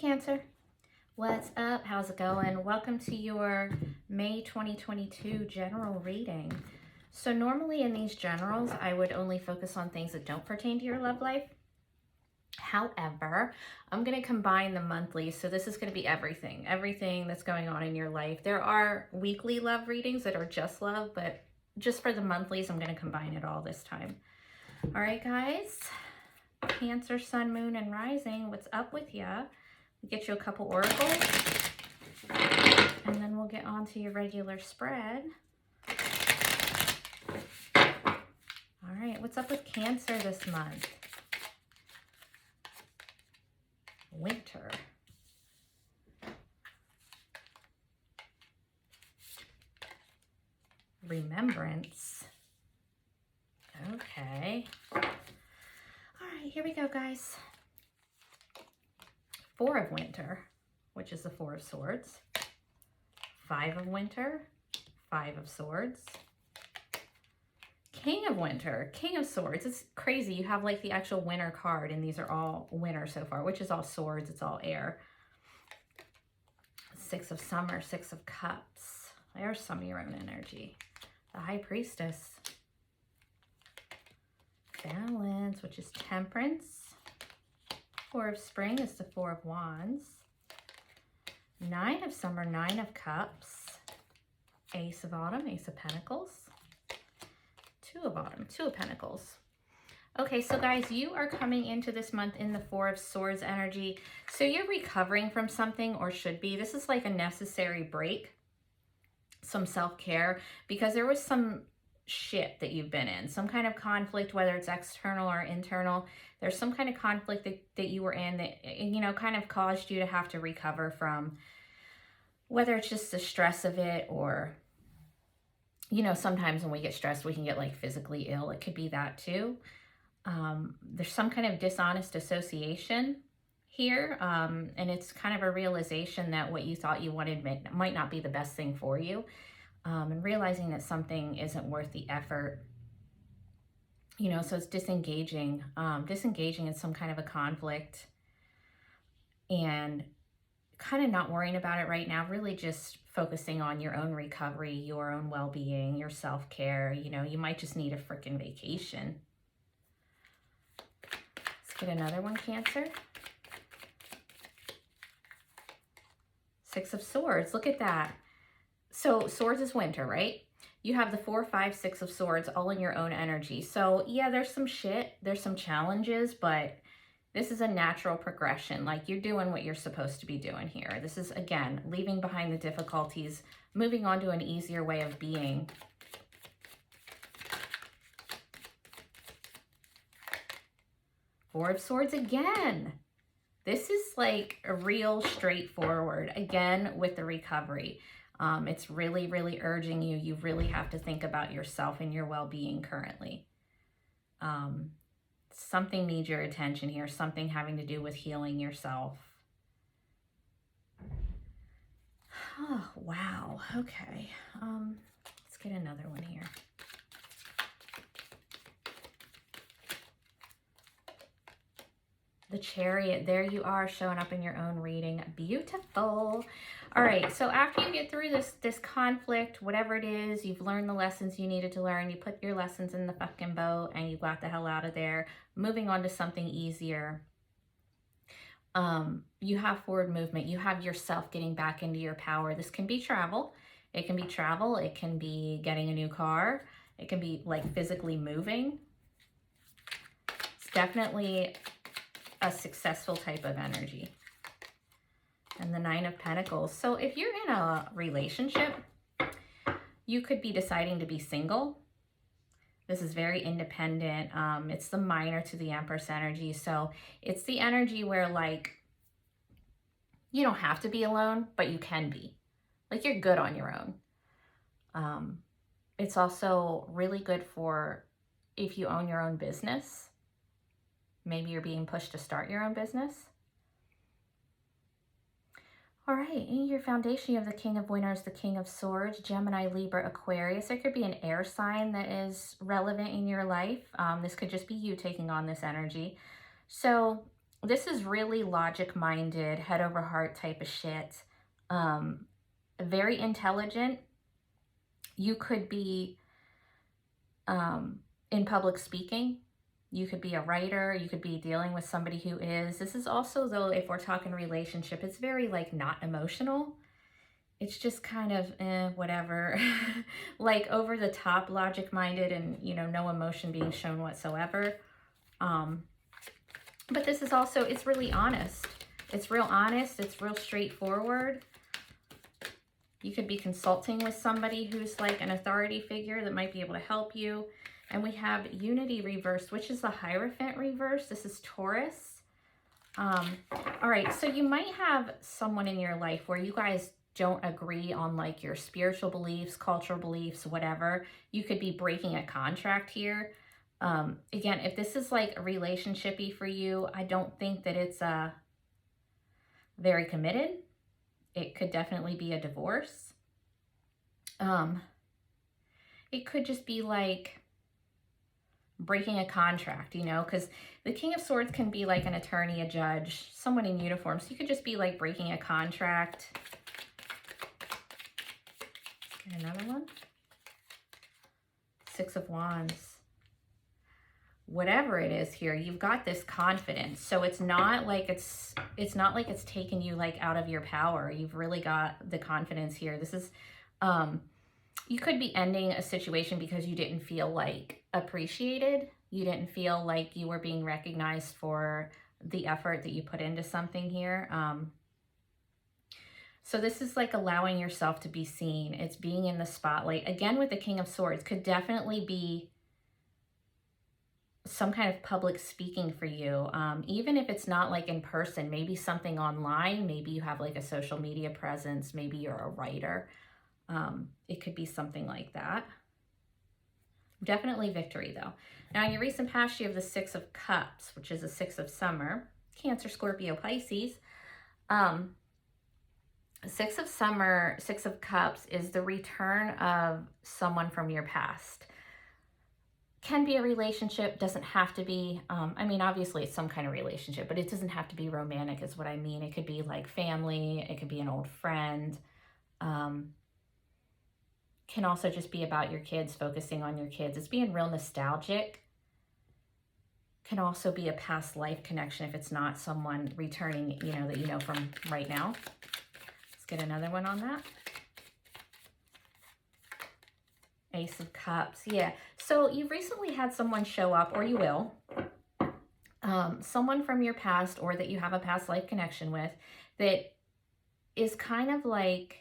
Cancer. What's up? How's it going? Welcome to your May 2022 general reading. So normally in these generals, I would only focus on things that don't pertain to your love life. However, I'm going to combine the monthly. So this is going to be everything that's going on in your life. There are weekly love readings that are just love, but just for the monthlies, I'm going to combine it all this time. All right, guys. Cancer, Sun, Moon, and Rising, what's up with ya? We'll get you a couple oracles, and then we'll get on to your regular spread. All right, what's up with Cancer this month? Winter. Remembrance. Okay. Here we go, guys. Four of Winter, which is the Four of Swords. Five of Winter, Five of Swords. King of Winter, King of Swords. It's crazy. You have like the actual winter card, and these are all winter so far, which is all swords. It's all air. Six of Summer, Six of Cups. There's some of your own energy. The High Priestess. Balance, which is Temperance. Four of Spring is the Four of Wands. Nine of Summer, Nine of Cups. Ace of Autumn, Ace of Pentacles. Two of Autumn, Two of Pentacles. Okay, so guys, you are coming into this month in the Four of Swords energy. So you're recovering from something, or should be. This is like a necessary break. Some self-care, because there was some shit that you've been in, some kind of conflict, whether it's external or internal. There's some kind of conflict that you were in that, you know, kind of caused you to have to recover from, whether it's just the stress of it, or, you know, sometimes when we get stressed, we can get like physically ill. It could be that too. There's some kind of dishonest association here, and it's kind of a realization that what you thought you wanted might not be the best thing for you. And realizing that something isn't worth the effort, you know, so it's disengaging in some kind of a conflict, and kind of not worrying about it right now, really just focusing on your own recovery, your own well-being, your self-care. You know, you might just need a freaking vacation. Let's get another one, Cancer. Six of Swords, look at that. So Swords is winter, right? You have the 4, 5, 6 of Swords all in your own energy. So yeah, there's some shit, there's some challenges, but this is a natural progression. Like, you're doing what you're supposed to be doing here. This is, again, leaving behind the difficulties, moving on to an easier way of being. Four of Swords again. This is like a real straightforward, again, with the recovery. It's really, really urging you. You really have to think about yourself and your well-being currently. Something needs your attention here, something having to do with healing yourself. Oh, wow. Okay. Let's get another one here. The Chariot, there you are, showing up in your own reading. Beautiful. All right, so after you get through this conflict, whatever it is, you've learned the lessons you needed to learn, you put your lessons in the fucking boat, and you got the hell out of there, moving on to something easier. You have forward movement. You have yourself getting back into your power. This can be travel. It can be travel. It can be getting a new car. It can be like physically moving. It's definitely a successful type of energy. And the Nine of Pentacles. So if you're in a relationship, you could be deciding to be single. This is very independent. It's the minor to the Empress energy. So it's the energy where, like, you don't have to be alone, but you can be. Like, you're good on your own. It's also really good for if you own your own business. Maybe you're being pushed to start your own business. All right, in your foundation, you have the King of Winners, the King of Swords, Gemini, Libra, Aquarius. There could be an air sign that is relevant in your life. This could just be you taking on this energy. So This is really logic-minded, head over heart type of shit. Very intelligent. You could be in public speaking. You could be a writer. You could be dealing with somebody who is. This is also, though, if we're talking relationship, it's very like not emotional. It's just kind of whatever, like over the top, logic minded, and no emotion being shown whatsoever. But this is also, it's really honest. It's real honest. It's real straightforward. You could be consulting with somebody who's like an authority figure that might be able to help you. And we have Unity reversed, which is the Hierophant reverse. This is Taurus. All right, so you might have someone in your life where you guys don't agree on like your spiritual beliefs, cultural beliefs, whatever. You could be breaking a contract here. Again, if this is like a relationship-y for you, I don't think that it's very committed. It could definitely be a divorce. It could just be like breaking a contract, because the King of Swords can be like an attorney, a judge, someone in uniform. So you could just be like breaking a contract. Get another one. Six of Wands. Whatever it is here, you've got this confidence. So it's not like it's not like it's taken you like out of your power. You've really got the confidence here. This is you could be ending a situation because you didn't feel like appreciated. You didn't feel like you were being recognized for the effort that you put into something here. So this is like allowing yourself to be seen. It's being in the spotlight. Again, with the King of Swords, could definitely be some kind of public speaking for you. Even if it's not like in person, maybe something online, maybe you have like a social media presence, maybe you're a writer. It could be something like that. Definitely victory though. Now in your recent past, you have the Six of Cups, which is a Six of Summer, Cancer, Scorpio, Pisces. Six of Summer, Six of Cups is the return of someone from your past. Can be a relationship, doesn't have to be. I mean, obviously it's some kind of relationship, but it doesn't have to be romantic is what I mean. It could be like family. It could be an old friend. Can also just be about your kids, focusing on your kids. It's being real nostalgic. Can also be a past life connection if it's not someone returning, that you know from right now. Let's get another one on that. Ace of Cups. Yeah. So you've recently had someone show up, or you will. Someone from your past or that you have a past life connection with that is kind of like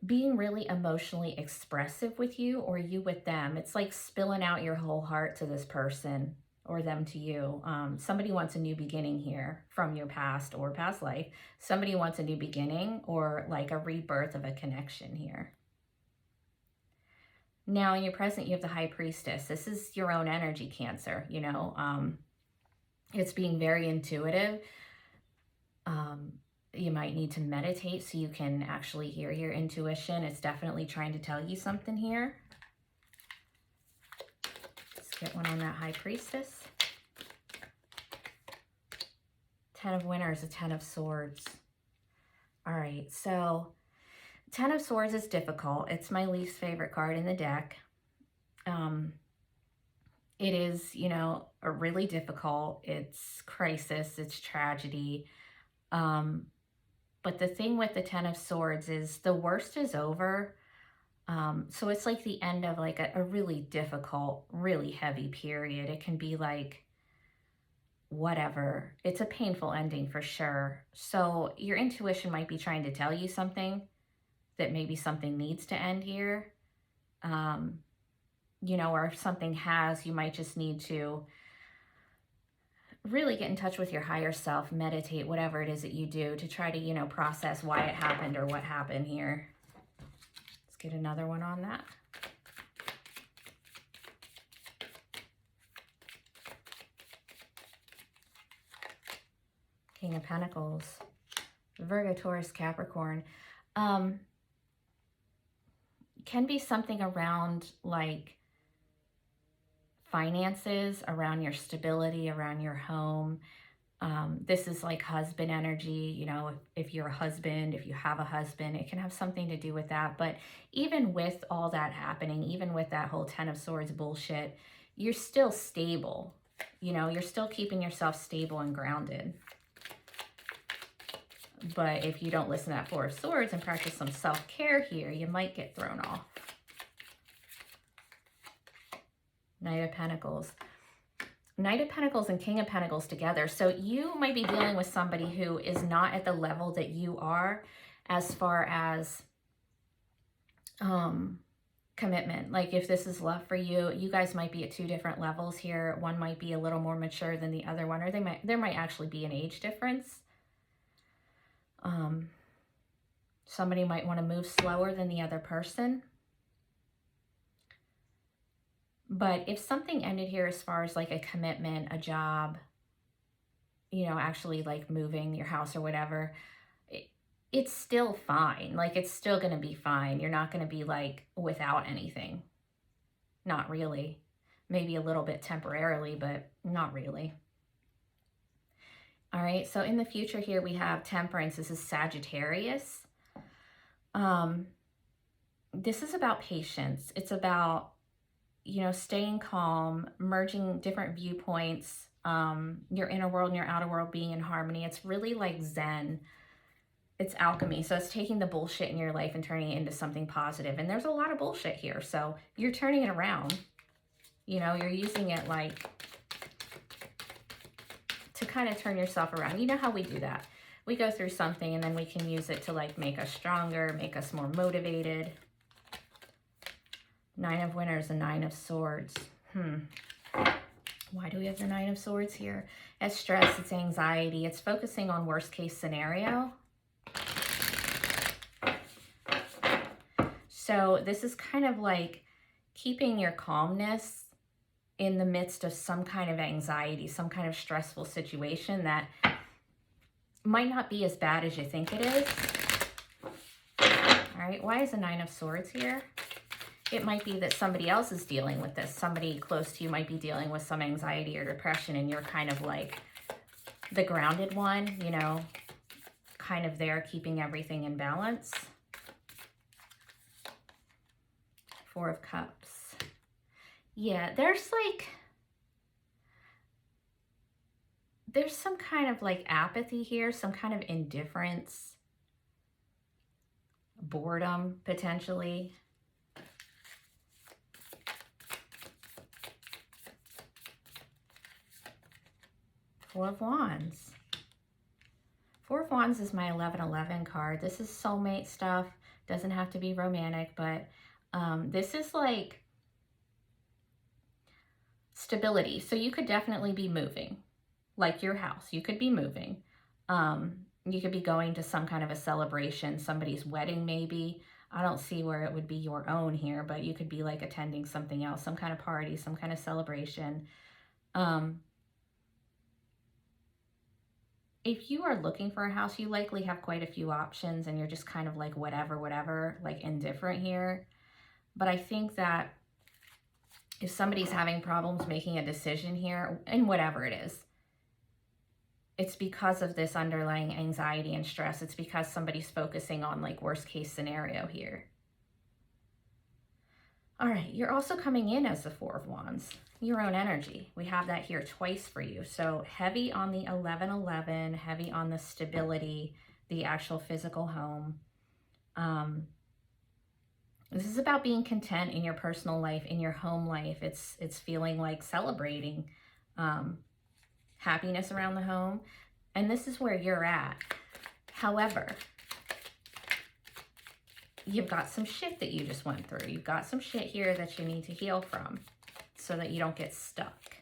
being really emotionally expressive with you, or you with them. It's like spilling out your whole heart to this person or them to you. Somebody wants a new beginning here from your past or past life. Somebody wants a new beginning or like a rebirth of a connection here. Now in your present, you have the High Priestess. This is your own energy, Cancer, It's being very intuitive. You might need to meditate so you can actually hear your intuition. It's definitely trying to tell you something here. Let's get one on that High Priestess. Ten of Winners, a Ten of Swords. All right, so Ten of Swords is difficult. It's my least favorite card in the deck. It is, a really difficult. It's crisis. It's tragedy. But the thing with the Ten of Swords is the worst is over. So it's like the end of like a really difficult, really heavy period. It can be like whatever. It's a painful ending for sure. So your intuition might be trying to tell you something, that maybe something needs to end here. Or if something has, you might just need to really get in touch with your higher self, meditate, whatever it is that you do to try to, process why it happened or what happened here. Let's get another one on that. King of Pentacles, Virgo, Taurus, Capricorn. Can be something around like finances, around your stability, around your home. This is like husband energy, you know, if you're a husband, if you have a husband, it can have something to do with that. But even with all that happening, even with that whole Ten of Swords bullshit, you're still stable. You know, you're still keeping yourself stable and grounded. But if you don't listen to that Four of Swords and practice some self-care here, you might get thrown off. Knight of Pentacles. Knight of Pentacles and King of Pentacles together. So you might be dealing with somebody who is not at the level that you are as far as commitment. Like if this is love for you, you guys might be at two different levels here. One might be a little more mature than the other one, or there might actually be an age difference. Somebody might want to move slower than the other person. But if something ended here as far as like a commitment, a job, you know, actually like moving your house or whatever, it's still fine. Like it's still going to be fine. You're not going to be like without anything. Not really. Maybe a little bit temporarily, but not really. All right. So in the future here, we have Temperance. This is Sagittarius. This is about patience. It's about, you know, staying calm, merging different viewpoints, your inner world and your outer world being in harmony. It's really like Zen. It's alchemy. So it's taking the bullshit in your life and turning it into something positive. And there's a lot of bullshit here. So you're turning it around. You know, you're using it like to kind of turn yourself around. You know how we do that. We go through something and then we can use it to like make us stronger, make us more motivated. Nine of Winners and Nine of Swords. Why do we have the Nine of Swords here? It's stress, it's anxiety, it's focusing on worst case scenario. So this is kind of like keeping your calmness in the midst of some kind of anxiety, some kind of stressful situation that might not be as bad as you think it is. All right, why is the Nine of Swords here? It might be that somebody else is dealing with this. Somebody close to you might be dealing with some anxiety or depression, and you're kind of like the grounded one, you know, kind of there keeping everything in balance. Four of Cups. Yeah, there's some kind of like apathy here, some kind of indifference, boredom potentially. Four of Wands. Four of Wands is my 1111 card. This is soulmate stuff. Doesn't have to be romantic, but this is like stability. So you could definitely be moving, like your house. You could be moving. You could be going to some kind of a celebration, somebody's wedding maybe. I don't see where it would be your own here, but you could be like attending something else, some kind of party, some kind of celebration. If you are looking for a house, you likely have quite a few options and you're just kind of like whatever, like indifferent here. But I think that if somebody's having problems making a decision here, and whatever it is, it's because of this underlying anxiety and stress. It's because somebody's focusing on like worst case scenario here. All right, you're also coming in as the Four of Wands, your own energy. We have that here twice for you. So heavy on the 1111, heavy on the stability, the actual physical home. This is about being content in your personal life, in your home life. It's feeling like celebrating happiness around the home. And this is where you're at. However, you've got some shit that you just went through. You've got some shit here that you need to heal from so that you don't get stuck.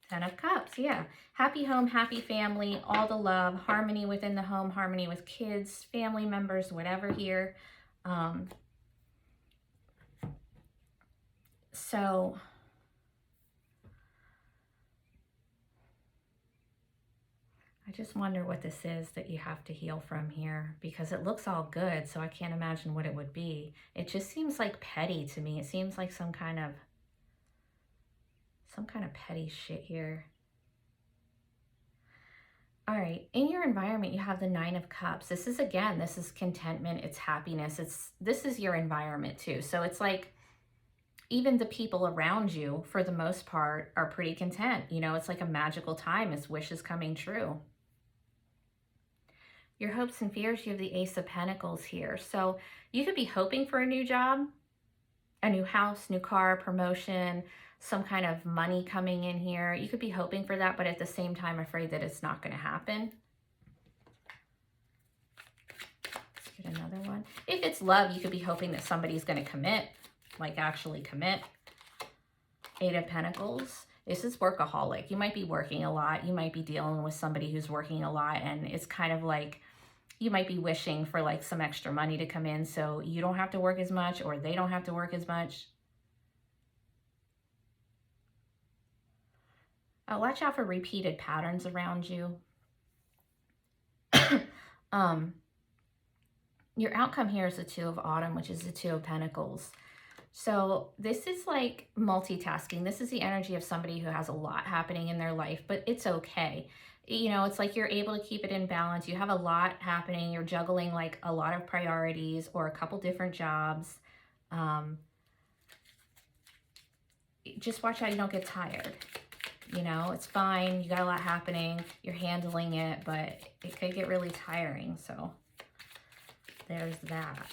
Ten of Cups, yeah. Happy home, happy family, all the love, harmony within the home, harmony with kids, family members, whatever here. So I just wonder what this is that you have to heal from here, because it looks all good, so I can't imagine what it would be. It just seems like petty to me. It seems like some kind of petty shit here. All right, in your environment, you have the 9 of Cups. This is, again, this is contentment, it's happiness. This is your environment too. So it's like, even the people around you, for the most part, are pretty content. You know, it's like a magical time. It's wishes coming true. Your hopes and fears, you have the Ace of Pentacles here. So you could be hoping for a new job, a new house, new car, promotion, some kind of money coming in here. You could be hoping for that, but at the same time, afraid that it's not going to happen. Let's get another one. If it's love, you could be hoping that somebody's going to commit, like actually commit. 8 of Pentacles. This is workaholic. You might be working a lot. You might be dealing with somebody who's working a lot, and it's kind of like you might be wishing for like some extra money to come in so you don't have to work as much, or they don't have to work as much. Watch out for repeated patterns around you. Your outcome here is the 2 of Autumn, which is the 2 of Pentacles. So this is like multitasking. This is the energy of somebody who has a lot happening in their life, but it's okay. You know, it's like you're able to keep it in balance. You have a lot happening. You're juggling like a lot of priorities or a couple different jobs. Just watch out you don't get tired. You know, it's fine. You got a lot happening. You're handling it, but it could get really tiring. So there's that.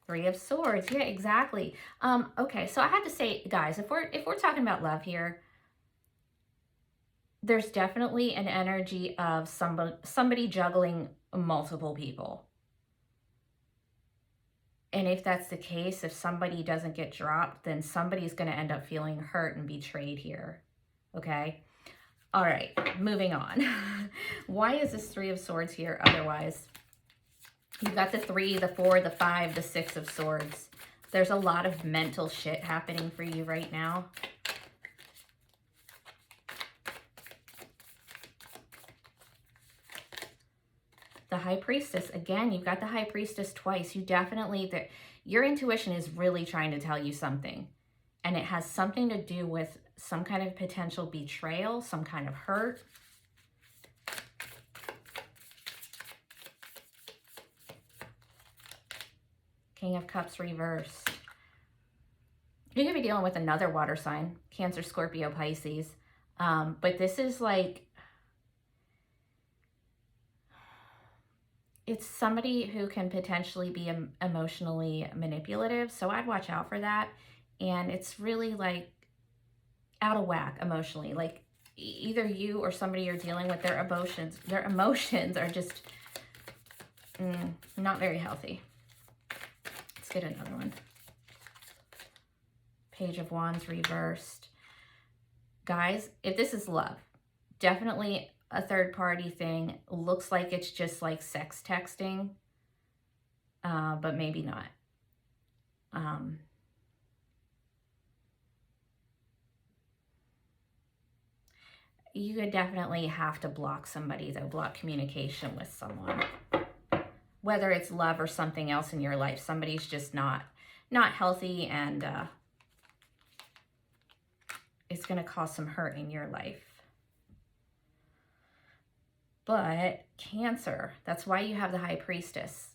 3 of Swords. Yeah, exactly. Okay, so I had to say, guys, if we're talking about love here, there's definitely an energy of somebody juggling multiple people. And if that's the case, if somebody doesn't get dropped, then somebody's going to end up feeling hurt and betrayed here. Okay? All right, moving on. Why is this 3 of Swords here otherwise? You've got the 3, the 4, the 5, the 6 of Swords. There's a lot of mental shit happening for you right now. The High Priestess. Again, you've got the High Priestess twice. You definitely, your intuition is really trying to tell you something. And it has something to do with some kind of potential betrayal, some kind of hurt. King of Cups reversed. You're going to be dealing with another water sign, Cancer, Scorpio, Pisces. But this is like, it's somebody who can potentially be emotionally manipulative. So I'd watch out for that. And it's really like out of whack emotionally. Like either you or somebody you're dealing with, their emotions are just not very healthy. Let's get another one. Page of Wands reversed. Guys, if this is love, definitely a third party thing. Looks like it's just like sex texting, but maybe not. You could definitely have to block somebody though, block communication with someone. Whether it's love or something else in your life, somebody's just not healthy, and it's going to cause some hurt in your life. But Cancer, that's why you have the High Priestess.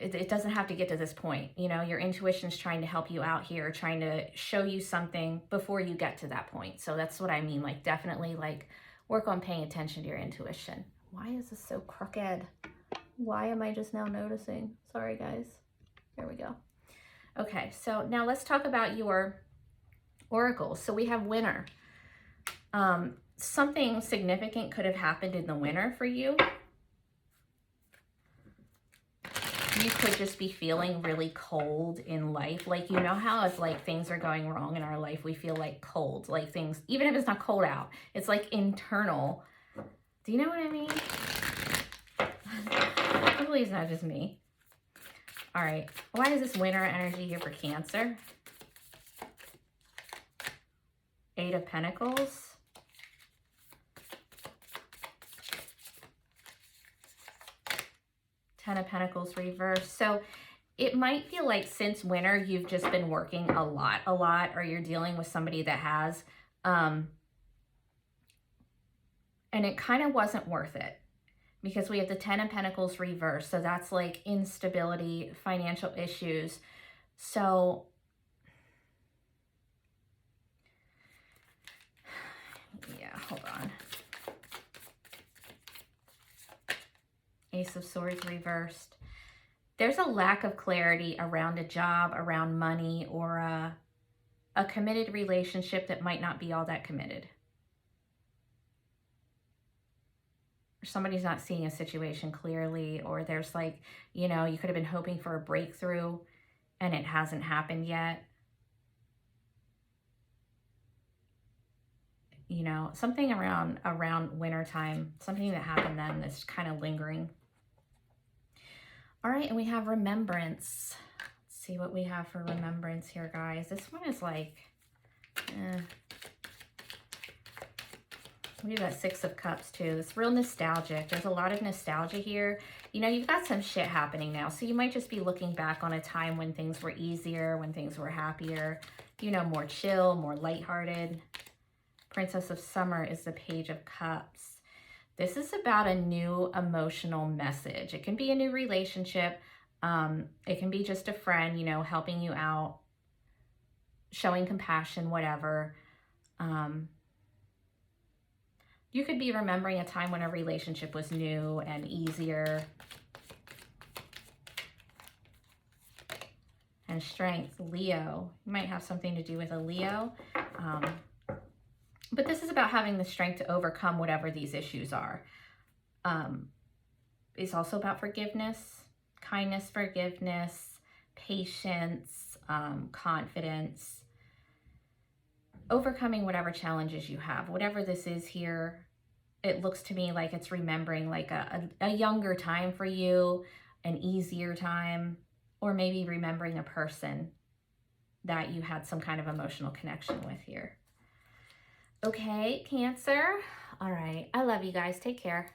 It doesn't have to get to this point. You know, your intuition's trying to help you out here, trying to show you something before you get to that point. So that's what I mean. Like, definitely, like, work on paying attention to your intuition. Why is this so crooked? Why am I just now noticing? Sorry, guys. Here we go. Okay, so now let's talk about your oracles. So we have winter. Something significant could have happened in the winter for you. You could just be feeling really cold in life. Like, you know how if like things are going wrong in our life, we feel like cold, like things, even if it's not cold out, it's like internal. Do you know what I mean? Hopefully it's not just me. All right. Why is this winter energy here for Cancer? 8 of Pentacles. Ten of Pentacles reversed. So it might feel like since winter, you've just been working a lot, or you're dealing with somebody that has, and it kind of wasn't worth it because we have the Ten of Pentacles reversed. So that's like instability, financial issues. So yeah, hold on. Ace of Swords reversed. There's a lack of clarity around a job, around money, or a committed relationship that might not be all that committed. Or somebody's not seeing a situation clearly, or there's like, you know, you could have been hoping for a breakthrough and it hasn't happened yet. You know, something around wintertime, something that happened then that's kind of lingering. All right, and we have Remembrance. Let's see what we have for Remembrance here, guys. This one is like, we have that Six of Cups too. It's real nostalgic. There's a lot of nostalgia here. You know, you've got some shit happening now. So you might just be looking back on a time when things were easier, when things were happier, you know, more chill, more lighthearted. Princess of Summer is the Page of Cups. This is about a new emotional message. It can be a new relationship. It can be just a friend, you know, helping you out, showing compassion, whatever. You could be remembering a time when a relationship was new and easier. And Strength, Leo. You might have something to do with a Leo. But this is about having the strength to overcome whatever these issues are. It's also about forgiveness, kindness, forgiveness, patience, confidence, overcoming whatever challenges you have. Whatever this is here, it looks to me like it's remembering like a younger time for you, an easier time, or maybe remembering a person that you had some kind of emotional connection with here. Okay, Cancer. All right. I love you guys. Take care.